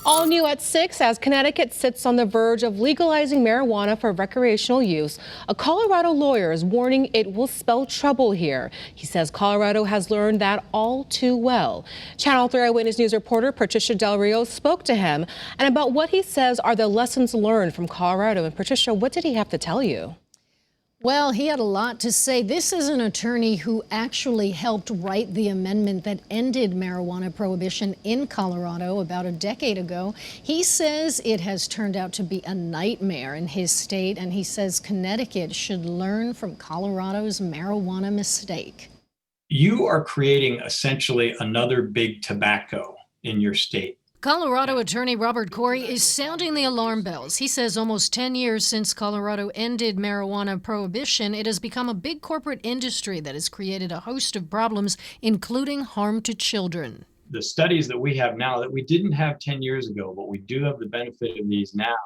All new at 6 as Connecticut sits on the verge of legalizing marijuana for recreational use. A Colorado lawyer is warning it will spell trouble here. He says Colorado has learned that all too well. Channel 3 Eyewitness News reporter Patricia Del Rio spoke to him and about what he says are the lessons learned from Colorado. And Patricia, what did he have to tell you? Well, he had a lot to say. This is an attorney who actually helped write the amendment that ended marijuana prohibition in Colorado about a decade ago. He says it has turned out to be a nightmare in his state, and he says Connecticut should learn from Colorado's marijuana mistake. You are creating essentially another big tobacco in your state. Colorado attorney Robert Corey is sounding the alarm bells. He says almost 10 years since Colorado ended marijuana prohibition, it has become a big corporate industry that has created a host of problems, including harm to children. The studies that we have now that we didn't have 10 years ago, but we do have the benefit of these now,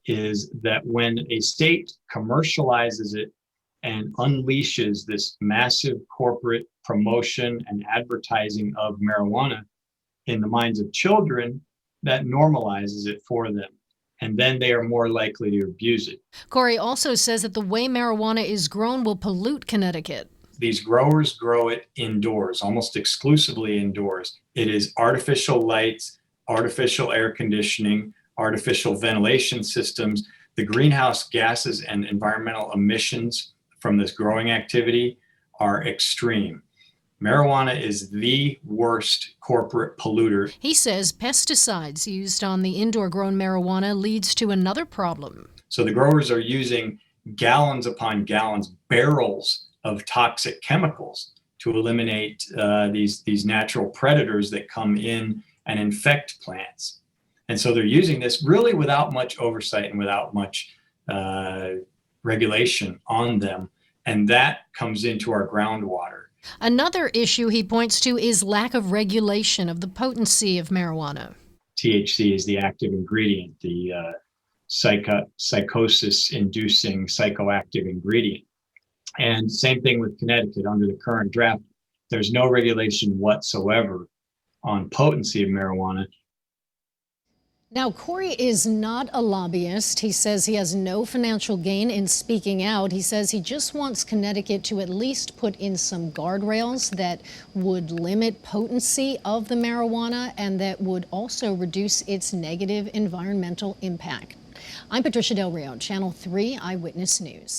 is that when a state commercializes it and unleashes this massive corporate promotion and advertising of marijuana in the minds of children, that normalizes it for them. And then they are more likely to abuse it. Corey also says that the way marijuana is grown will pollute Connecticut. These growers grow it indoors, almost exclusively indoors. It is artificial lights, artificial air conditioning, artificial ventilation systems. The greenhouse gases and environmental emissions from this growing activity are extreme. Marijuana is the worst corporate polluter. He says pesticides used on the indoor-grown marijuana leads to another problem. So the growers are using gallons upon gallons, barrels of toxic chemicals to eliminate these natural predators that come in and infect plants. And so they're using this really without much oversight and without much regulation on them. And that comes into our groundwater. Another issue he points to is lack of regulation of the potency of marijuana. THC is the active ingredient, the psychosis-inducing psychoactive ingredient. And same thing with Connecticut under the current draft. There's no regulation whatsoever on potency of marijuana. Now, Corey is not a lobbyist. He says he has no financial gain in speaking out. He says he just wants Connecticut to at least put in some guardrails that would limit potency of the marijuana and that would also reduce its negative environmental impact. I'm Patricia Del Rio, Channel 3 Eyewitness News.